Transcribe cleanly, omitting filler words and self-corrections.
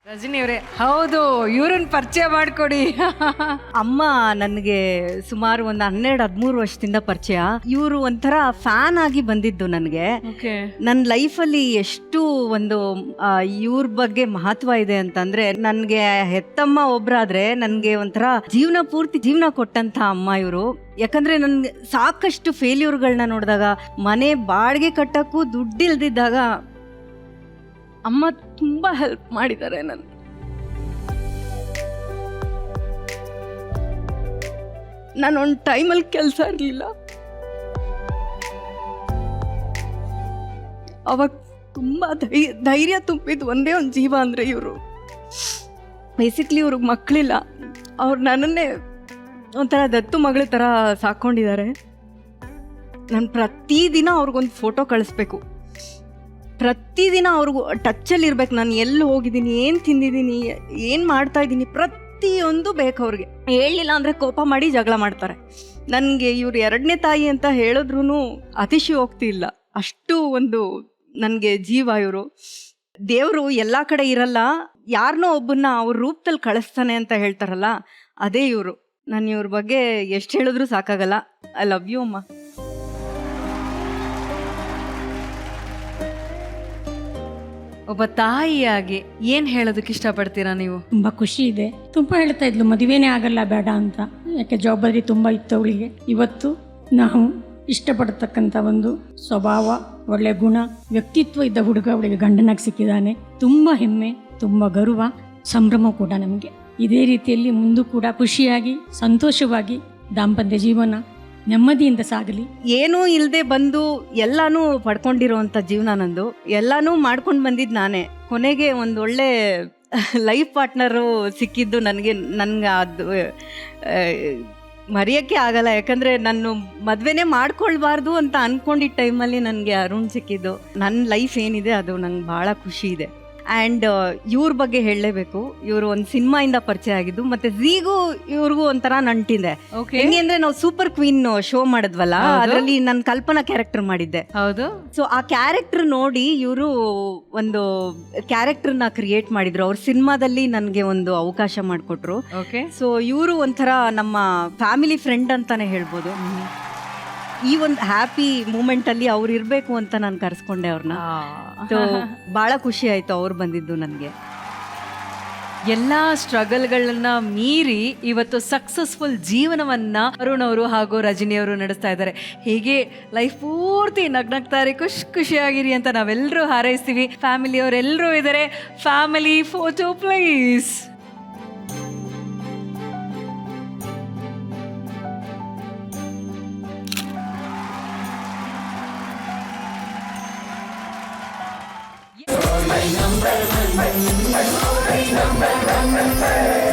ರಜನಿ ಅವರೇ, ಹೌದು, ಇವ್ರನ್ನ ಪರಿಚಯ ಮಾಡಿಕೊಡಿ. ಅಮ್ಮ ನನಗೆ ಸುಮಾರು ಒಂದು 12-13 ವರ್ಷದಿಂದ ಪರಿಚಯ. ಇವರು ಒಂಥರ ಫ್ಯಾನ್ ಆಗಿ ಬಂದಿದ್ದು ನನಗೆ. ನನ್ನ ಲೈಫಲ್ಲಿ ಎಷ್ಟು ಒಂದು ಇವ್ರ ಬಗ್ಗೆ ಮಹತ್ವ ಇದೆ ಅಂತಂದ್ರೆ, ನನಗೆ ಹೆತ್ತಮ್ಮ ಒಬ್ರಾದ್ರೆ ನನಗೆ ಒಂಥರ ಜೀವನ ಪೂರ್ತಿ ಜೀವನ ಕೊಟ್ಟಂತ ಅಮ್ಮ ಇವರು. ಯಾಕಂದ್ರೆ ನನ್ಗೆ ಸಾಕಷ್ಟು ಫೇಲ್ಯೂರ್ಗಳನ್ನ ನೋಡಿದಾಗ, ಮನೆ ಬಾಡಿಗೆ ಕಟ್ಟಕ್ಕೂ ದುಡ್ಡಿಲ್ದಿದ್ದಾಗ ಅಮ್ಮ ತುಂಬಾ ಹೆಲ್ಪ್ ಮಾಡಿದ್ದಾರೆ. ನಾನು ಒಂದು ಟೈಮಲ್ಲಿ ಕೆಲಸ ಇರಲಿಲ್ಲ, ಅವಾಗ ತುಂಬ ಧೈರ್ಯ ತುಂಬಿದ್ದು ಒಂದೇ ಒಂದು ಜೀವ ಅಂದರೆ ಇವರು. ಬೇಸಿಕ್ಲಿ ಇವ್ರಿಗೆ ಮಕ್ಕಳಿಲ್ಲ, ಅವ್ರು ನನ್ನನ್ನೇ ಒಂಥರ ದತ್ತು ಮಗಳ ಥರ ಸಾಕೊಂಡಿದ್ದಾರೆ. ನಾನು ಪ್ರತಿದಿನ ಅವ್ರಿಗೊಂದು ಫೋಟೋ ಕಳಿಸ್ಬೇಕು, ಪ್ರತಿದಿನ ಅವ್ರಿಗೂ ಟಚ್ಚಲ್ಲಿ ಇರ್ಬೇಕು. ನಾನು ಎಲ್ಲಿ ಹೋಗಿದ್ದೀನಿ, ಏನು ತಿಂದಿದ್ದೀನಿ, ಏನು ಮಾಡ್ತಾ ಇದ್ದೀನಿ, ಪ್ರತಿಯೊಂದು ಬೇಕು ಅವ್ರಿಗೆ. ಹೇಳಲಿಲ್ಲ ಅಂದರೆ ಕೋಪ ಮಾಡಿ ಜಗಳ ಮಾಡ್ತಾರೆ. ನನಗೆ ಇವ್ರು ಎರಡನೇ ತಾಯಿ ಅಂತ ಹೇಳಿದ್ರೂ ಅತಿಶಯೋಕ್ತಿ ಇಲ್ಲ, ಅಷ್ಟು ಒಂದು ನನಗೆ ಜೀವ ಇವರು. ದೇವರು ಎಲ್ಲ ಕಡೆ ಇರಲ್ಲ, ಯಾರನ್ನೋ ಒಬ್ಬನ್ನ ಅವ್ರ ರೂಪದಲ್ಲಿ ಕಳಿಸ್ತಾನೆ ಅಂತ ಹೇಳ್ತಾರಲ್ಲ, ಅದೇ ಇವರು. ನಾನು ಇವ್ರ ಬಗ್ಗೆ ಎಷ್ಟು ಹೇಳಿದ್ರೂ ಸಾಕಾಗಲ್ಲ. ಐ ಲವ್ ಯು ಅಮ್ಮ. ಒಬ್ಬ ತಾಯಿಯಾಗಿ ಏನ್ ಹೇಳೋದಕ್ಕೆ ಇಷ್ಟಪಡ್ತೀರಾ ನೀವು? ತುಂಬ ಖುಷಿ ಇದೆ. ತುಂಬ ಹೇಳ್ತಾ ಇದ್ಲು ಮದುವೆನೇ ಆಗಲ್ಲ ಬೇಡ ಅಂತ, ಯಾಕೆ ಜವಾಬ್ದಾರಿ ತುಂಬ ಇತ್ತು ಅವಳಿಗೆ. ಇವತ್ತು ನಾವು ಇಷ್ಟಪಡ್ತಕ್ಕಂಥ ಒಂದು ಸ್ವಭಾವ, ಒಳ್ಳೆ ಗುಣ, ವ್ಯಕ್ತಿತ್ವ ಇದ್ದ ಹುಡುಗ ಅವಳಿಗೆ ಗಂಡನಾಗಿ ಸಿಕ್ಕಿದ್ದಾನೆ. ತುಂಬ ಹೆಮ್ಮೆ, ತುಂಬ ಗರ್ವ, ಸಂಭ್ರಮ ಕೂಡ ನಮಗೆ. ಇದೇ ರೀತಿಯಲ್ಲಿ ಮುಂದೂ ಕೂಡ ಖುಷಿಯಾಗಿ ಸಂತೋಷವಾಗಿ ದಾಂಪತ್ಯ ಜೀವನ ನೆಮ್ಮದಿಯಿಂದ ಸಾಗಲಿ. ಏನೂ ಇಲ್ಲದೆ ಬಂದು ಎಲ್ಲಾನು ಪಡ್ಕೊಂಡಿರೋವಂಥ ಜೀವನ ನಂದು. ಎಲ್ಲಾನು ಮಾಡ್ಕೊಂಡು ಬಂದಿದ್ದು ನಾನೇ. ಕೊನೆಗೆ ಒಂದು ಒಳ್ಳೆ ಲೈಫ್ ಪಾರ್ಟ್ನರು ಸಿಕ್ಕಿದ್ದು ನನಗೆ ಅದು ಮರೆಯೋಕ್ಕೆ ಆಗಲ್ಲ. ಯಾಕಂದರೆ ನಾನು ಮದುವೆನೇ ಮಾಡ್ಕೊಳ್ಬಾರ್ದು ಅಂತ ಅಂದ್ಕೊಂಡಿದ್ದ ಟೈಮಲ್ಲಿ ನನಗೆ ಅರುಣ್ ಸಿಕ್ಕಿದ್ದು. ನನ್ನ ಲೈಫ್ ಏನಿದೆ ಅದು ನಂಗೆ ಭಾಳ ಖುಷಿ ಇದೆ. ಆ್ಯಂಡ್ ಇವ್ರ ಬಗ್ಗೆ ಹೇಳಲೇಬೇಕು. ಇವರು ಒಂದು ಸಿನಿಮಾಯಿಂದ ಪರಿಚಯ ಆಗಿದ್ದು, ಮತ್ತೆ ಝೀಗೂ ಇವ್ರಿಗೂ ಒಂಥರ ನಂಟಿದೆ. ಹೆಂಗೆ ಅಂದ್ರೆ, ನಾವು ಸೂಪರ್ ಕ್ವೀನ್ ಶೋ ಮಾಡಿದ್ವಲ್ಲ, ಅದರಲ್ಲಿ ನಾನು ಕಲ್ಪನಾ ಕ್ಯಾರೆಕ್ಟರ್ ಮಾಡಿದ್ದೆ. ಹೌದು. ಸೊ ಆ ಕ್ಯಾರೆಕ್ಟರ್ ನೋಡಿ ಇವರು ಒಂದು ಕ್ಯಾರೆಕ್ಟರ್ನ ಕ್ರಿಯೇಟ್ ಮಾಡಿದ್ರು. ಅವ್ರ ಸಿನಿಮಾದಲ್ಲಿ ನನಗೆ ಒಂದು ಅವಕಾಶ ಮಾಡಿಕೊಟ್ರು. ಸೊ ಇವರು ಒಂಥರ ನಮ್ಮ ಫ್ಯಾಮಿಲಿ ಫ್ರೆಂಡ್ ಅಂತಾನೆ ಹೇಳ್ಬೋದು. ಈ ಒಂದು ಹ್ಯಾಪಿ ಮೂಮೆಂಟಲ್ಲಿ ಅವ್ರು ಇರಬೇಕು ಅಂತ ನಾನು ಕರೆಸ್ಕೊಂಡೆ ಅವ್ರನ್ನ. ಸೊ ಭಾಳ ಖುಷಿ ಆಯಿತು ಅವ್ರು ಬಂದಿದ್ದು ನನಗೆ. ಎಲ್ಲ ಸ್ಟ್ರಗಲ್ಗಳನ್ನ ಮೀರಿ ಇವತ್ತು ಸಕ್ಸಸ್ಫುಲ್ ಜೀವನವನ್ನ ಅರುಣ್ ಅವರು ಹಾಗೂ ರಜನಿ ಅವರು ನಡೆಸ್ತಾ ಇದ್ದಾರೆ. ಹೀಗೆ ಲೈಫ್ ಪೂರ್ತಿ ನಗ್ನಗ್ತಾರೆ, ಖುಷಿಯಾಗಿರಿ ಅಂತ ನಾವೆಲ್ಲರೂ ಹಾರೈಸ್ತೀವಿ. ಫ್ಯಾಮಿಲಿಯವರೆಲ್ಲರೂ ಇದ್ದಾರೆ. Family photo please. number one.